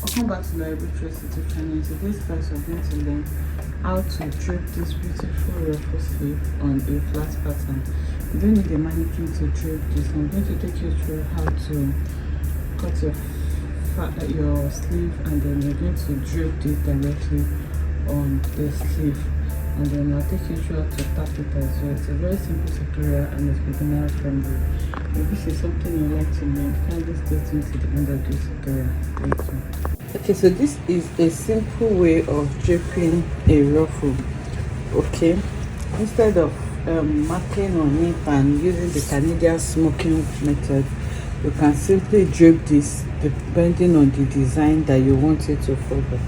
Welcome back to Library Trust YouTube channel. In today's class, we're going to learn how to drape this beautiful ruffle sleeve on a flat pattern. You don't need a mannequin to drape this. I'm going to take you through how to cut your sleeve, and then you're going to drape this directly on the sleeve, and then I'll take you through how to tap it as well. It's a very simple tutorial and it's beginner friendly. If this is something you like to learn, kindly stay tuned to the end of this tutorial. Thank you. Okay, so this is a simple way of draping a ruffle. Okay, instead of marking on it and using the Canadian smoking method, you can simply drape this depending on the design that you want it to follow.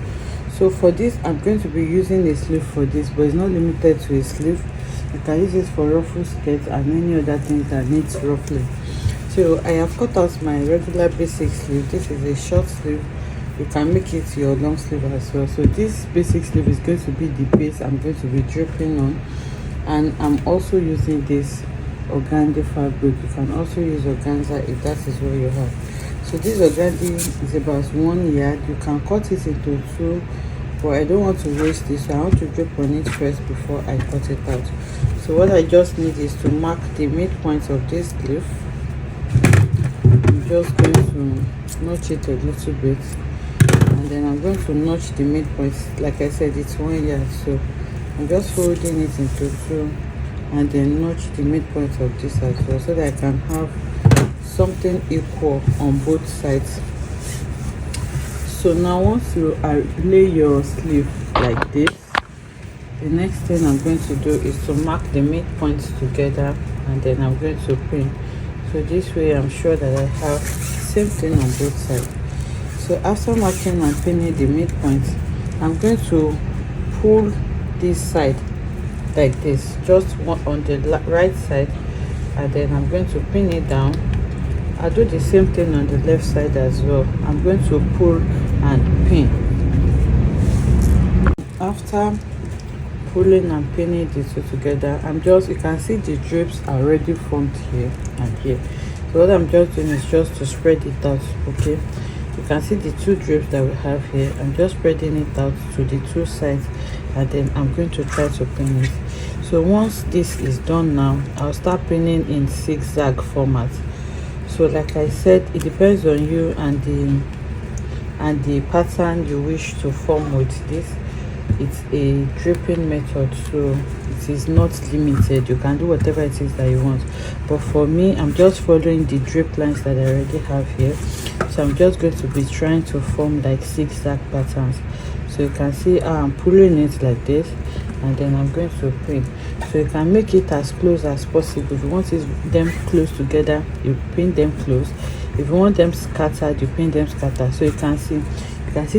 So for this, I'm going to be using a sleeve for this, but it's not limited to a sleeve. You can use it for ruffle skirts and any other things that needs ruffling. So I have cut out my regular basic sleeve. This is a short sleeve. You can make it your long sleeve as well. So this basic sleeve is going to be the base I'm going to be draping on, and I'm also using this organdy fabric. You can also use organza if that is what you have. So this organdy is about 1 yard. You can cut it into two, but I don't want to waste this, so I want to drape on it first before I cut it out. So what I just need is to mark the midpoint of this sleeve. I'm just going to notch it a little bit, and then I'm going to notch the midpoint. Like I said, it's 1 yard, so I'm just folding it into two and then notch the midpoint of this as well, so that I can have something equal on both sides. So now once you lay your sleeve like this, the next thing I'm going to do is to mark the midpoints together, and then I'm going to pin. So this way I'm sure that I have same thing on both sides. So after marking and pinning the midpoint, I'm going to pull this side like this, just one on the right side, and then I'm going to pin it down. I'll do the same thing on the left side as well. I'm going to pull and pin. After pulling and pinning the two together, you can see the drapes are already formed here and here. So what I'm just doing is just to spread it out. Okay, you can see the two drapes that we have here. I'm just spreading it out to the two sides, and then I'm going to try to pin it. So once this is done, now I'll start pinning in zigzag format. So like I said, it depends on you and the pattern you wish to form with this. It's a draping method, so it is not limited. You can do whatever it is that you want, but for me, I'm just following the drape lines that I already have here. So I'm just going to be trying to form like zigzag patterns. So you can see how I'm pulling it like this, and then I'm going to pin. So you can make it as close as possible. If you want them close together, you pin them close. If you want them scattered, you pin them scattered. So you can see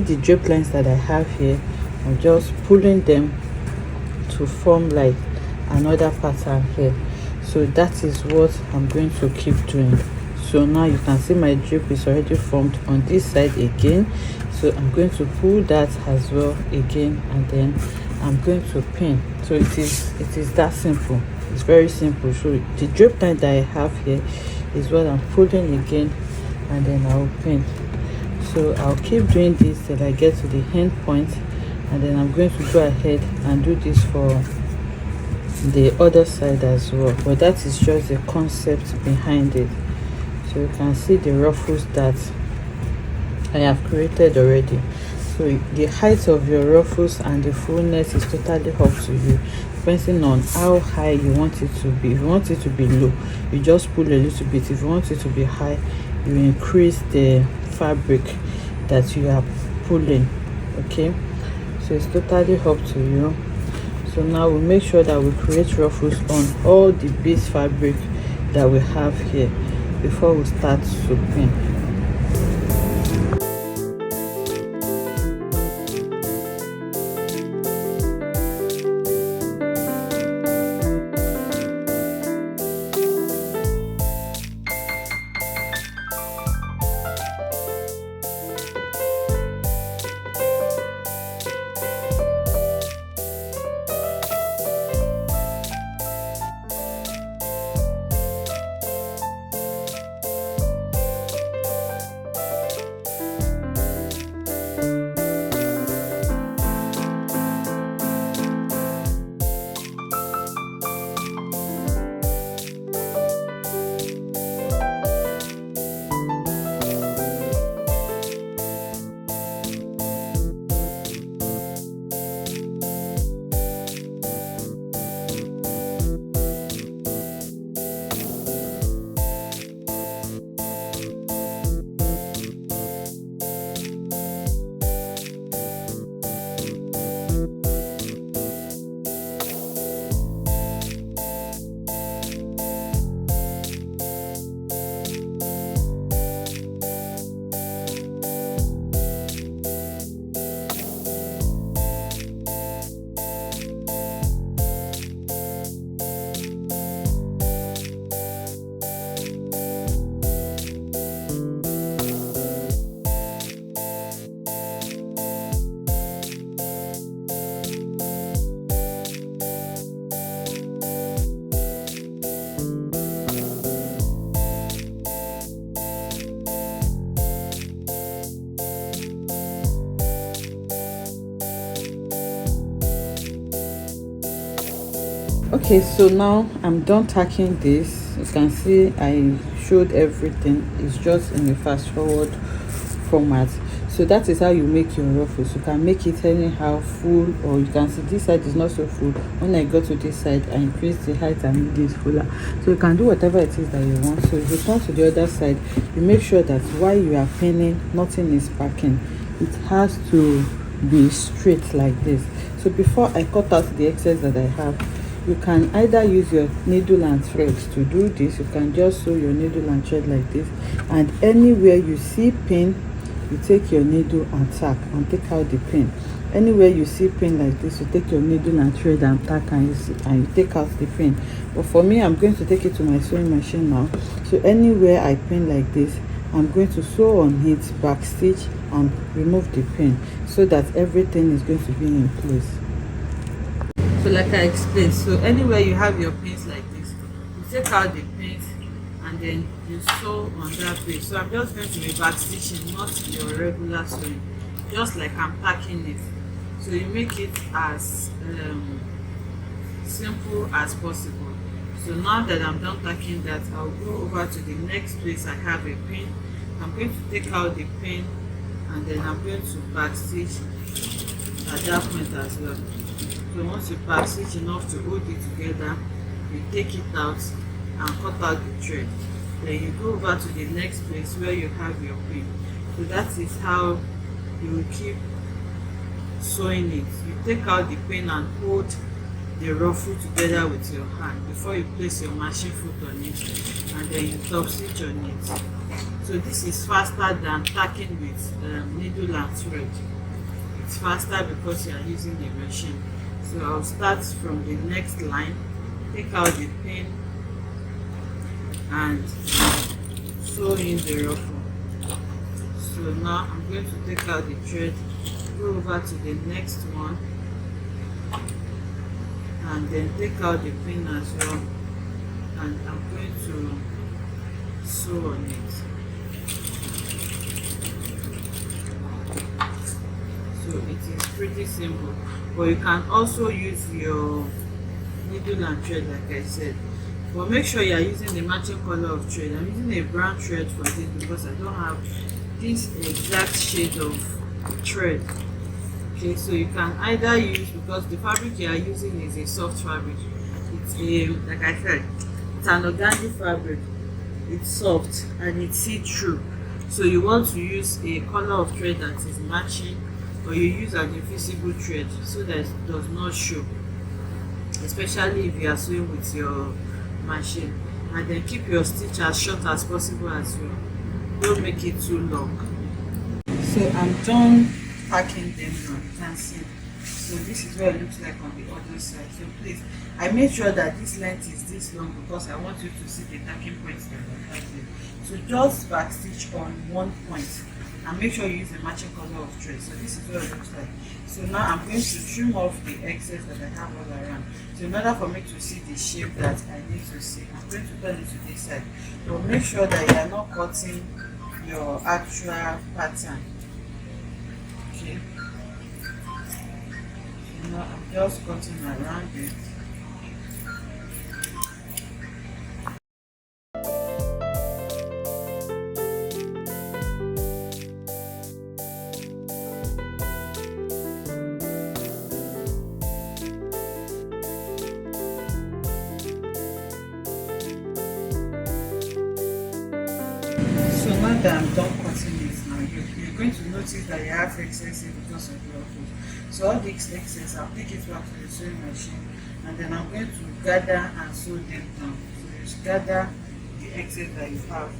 the drape lines that I have here. I'm just pulling them to form like another pattern here. So that is what I'm going to keep doing. So now you can see my drape is already formed on this side again. So I'm going to pull that as well again, and then I'm going to pin. So it is that simple. It's very simple. So the drape line that I have here is what I'm pulling again, and then I'll pin. So I'll keep doing this till I get to the end point, and then I'm going to go ahead and do this for the other side as well. But that is just the concept behind it. So you can see the ruffles that I have created already. So the height of your ruffles and the fullness is totally up to you, depending on how high you want it to be. If you want it to be low, you just pull a little bit. If you want it to be high, you increase the fabric that you are pulling. Okay, so it's totally up to you. So now we make sure that we create ruffles on all the base fabric that we have here before we start to pin. Okay, so now I'm done tacking this. You can see I showed everything. It's just in a fast forward format. So that is how you make your ruffles. You can make it anyhow, full, or you can see this side is not so full. When I go to this side, I increase the height and make this fuller. So you can do whatever it is that you want. So if you turn to the other side, you make sure that while you are pinning, nothing is backing. It has to be straight like this. So before I cut out the excess that I have, you can either use your needle and thread to do this. You can just sew your needle and thread like this, and anywhere you see pin, you take your needle and tack and take out the pin. Anywhere you see pin like this, you take your needle and thread and tack and you take out the pin. But for me, I'm going to take it to my sewing machine now. So anywhere I pin like this, I'm going to sew on it, back stitch and remove the pin, so that everything is going to be in place. So like I explained, so anywhere you have your pins like this, you take out the pins and then you sew on that place. So I'm just going to be back stitching, not your regular sewing, just like I'm tacking it. So you make it as simple as possible. So now that I'm done tacking that, I'll go over to the next place I have a pin. I'm going to take out the pin and then I'm going to back stitch at that point as well. So once you back stitch enough to hold it together, you take it out and cut out the thread. Then you go over to the next place where you have your pin. So that is how you will keep sewing it. You take out the pin and hold the ruffle together with your hand before you place your machine foot on it, and then you top stitch on it. So this is faster than tacking with needle and thread. It's faster because you are using the machine. So I'll start from the next line, take out the pin and sew in the ruffle. So now I'm going to take out the thread, go over to the next one and then take out the pin as well, and I'm going to sew on it. So it is pretty simple, but you can also use your needle and thread like I said, but make sure you are using the matching color of thread. I'm using a brown thread for this because I don't have this exact shade of thread. Okay, so you can either use, because the fabric you are using is a soft fabric, it's a, like I said, it's an organdy fabric, it's soft and it's see-through. So you want to use a color of thread that is matching, or you use an invisible thread so that it does not show, especially if you are sewing with your machine. And then keep your stitch as short as possible as well, don't make it too long. So I'm done packing them now, you can see. So this is what it looks like on the other side. So please, I made sure that this length is this long because I want you to see the tacking points that I have here. So just back stitch on one point and make sure you use the matching color of thread. So this is what it looks like. So now I'm going to trim off the excess that I have all around. So in order for me to see the shape that I need to see, I'm going to turn it to this side. But make sure that you are not cutting your actual pattern. Okay. So now I'm just cutting around it. So now that I'm done cutting it now, you're going to notice that you have excess because of the ruffles. So all these excess, I'll take it back to the sewing machine and then I'm going to gather and sew them down. So you just gather the excess that you have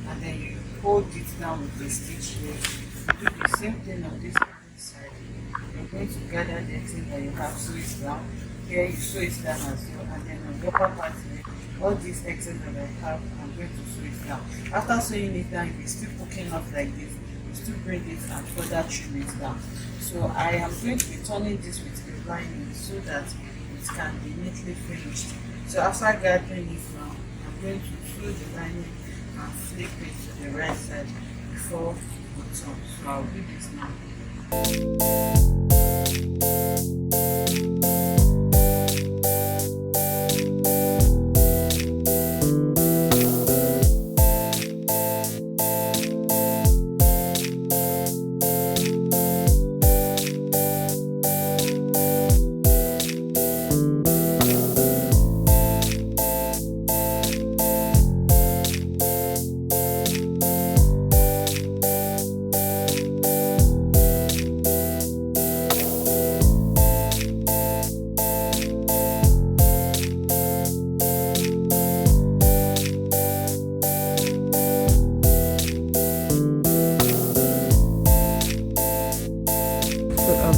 and then you hold it down with the stitch here. You do the same thing on this other side. You're going to gather the excess that you have, sew it down. Here you sew it down as well, and then on the upper part here, all these excess that I have, I'm going to sew it down. After sewing it down, if it's still poking off like this, you still bring it and further trim it down. So I am going to be turning this with a lining so that it can be neatly finished. So after gathering it now, I'm going to sew the lining and flip it to the right side before we turn. So I'll do this now.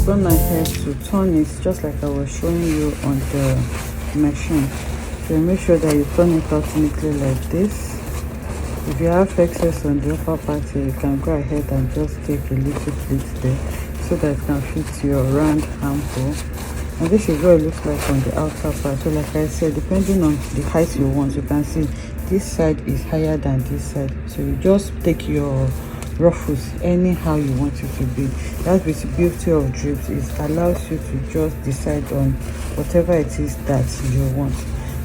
gone ahead to turn it just like I was showing you on the machine. So make sure that you turn it out neatly like this. If you have excess on the upper part here, you can go ahead and just take a little pleat there so that it can fit your round armhole. And this is what it looks like on the outer part. So like I said, depending on the height you want, you can see this side is higher than this side. So you just take your ruffles anyhow you want it to be. That's the beauty of drapes. It allows you to just decide on whatever it is that you want.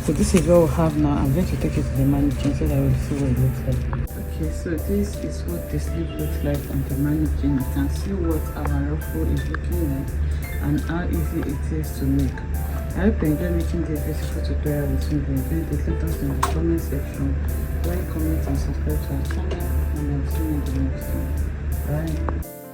So this is what we have now. I'm going to take it to the mannequin so that we'll see what it looks like. Okay, so this is what the sleeve looks like on the mannequin. You can see what our ruffle is looking like and how easy it is to make. I hope you enjoy making this beautiful tutorial with me. Please let us know in the comment section. Like, comment and subscribe to our channel, and I'll see you